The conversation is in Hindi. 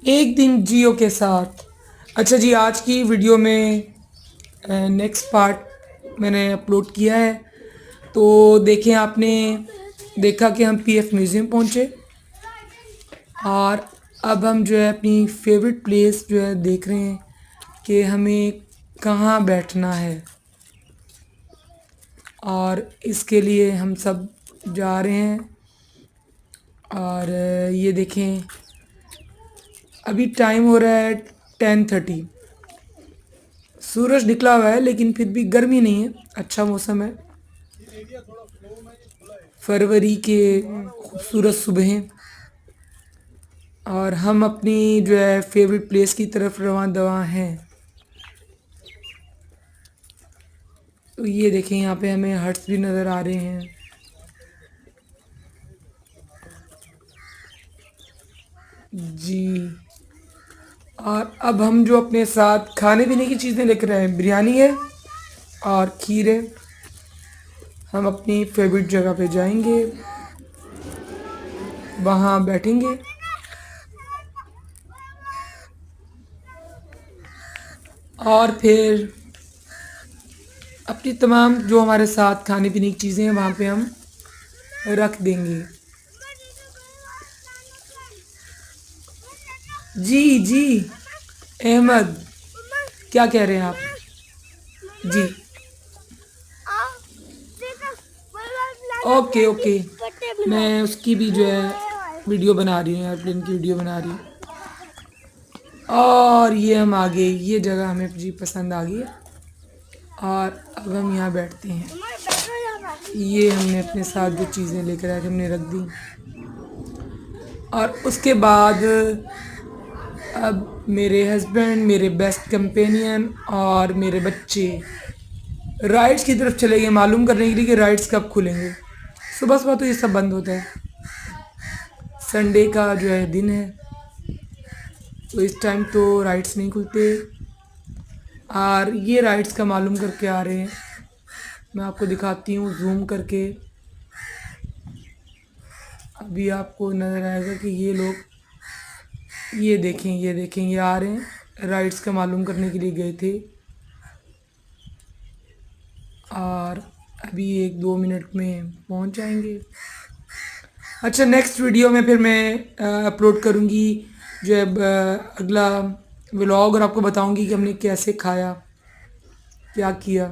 एक दिन जियो के साथ। अच्छा जी, आज की वीडियो में नेक्स्ट पार्ट मैंने अपलोड किया है। तो देखें, आपने देखा कि हम पीएफ म्यूज़ियम पहुँचे और अब हम जो है अपनी फेवरेट प्लेस जो है देख रहे हैं कि हमें कहाँ बैठना है। और इसके लिए हम सब जा रहे हैं। और ये देखें, अभी टाइम हो रहा है 10:30। सूरज निकला हुआ है लेकिन फिर भी गर्मी नहीं है, अच्छा मौसम है। फरवरी के खूबसूरत सुबह और हम अपनी जो है फेवरेट प्लेस की तरफ रवां दवा हैं। तो ये देखें, यहाँ पे हमें हट्स भी नज़र आ रहे हैं। जी, और अब हम जो अपने साथ खाने पीने की चीज़ें लेकर आए हैं, बिरयानी है और खीर है। हम अपनी फेवरेट जगह पे जाएंगे, वहाँ बैठेंगे और फिर अपनी तमाम जो हमारे साथ खाने पीने की चीज़ें हैं वहाँ पे हम रख देंगे। जी जी, अहमद, क्या कह रहे हैं आप? जी, ओके ओके, मैं उसकी भी जो है वीडियो बना रही हूँ, एयरप्लेन की वीडियो बना रही हूँ। और ये हम आ गए, ये जगह हमें जी पसंद आ गई है और अब हम यहाँ बैठते हैं। ये हमने अपने साथ जो चीज़ें लेकर आए थे हमने रख दी। और उसके बाद अब मेरे हस्बैंड, मेरे बेस्ट कंपेनियन और मेरे बच्चे राइड्स की तरफ चले गए मालूम करने के लिए कि राइड्स कब खुलेंगे। सुबह सुबह तो ये सब बंद होता है, संडे का जो है दिन है तो इस टाइम तो राइड्स नहीं खुलते। और ये राइड्स का मालूम करके आ रहे हैं, मैं आपको दिखाती हूँ जूम करके। अभी आपको नज़र आएगा कि ये लोग, ये देखें ये देखें, ये आ रहे हैं, राइड्स का मालूम करने के लिए गए थे। और अभी 1-2 मिनट में पहुंच जाएंगे। अच्छा, नेक्स्ट वीडियो में फिर मैं अपलोड करूंगी जो है अगला व्लॉग, और आपको बताऊंगी कि हमने कैसे खाया, क्या किया।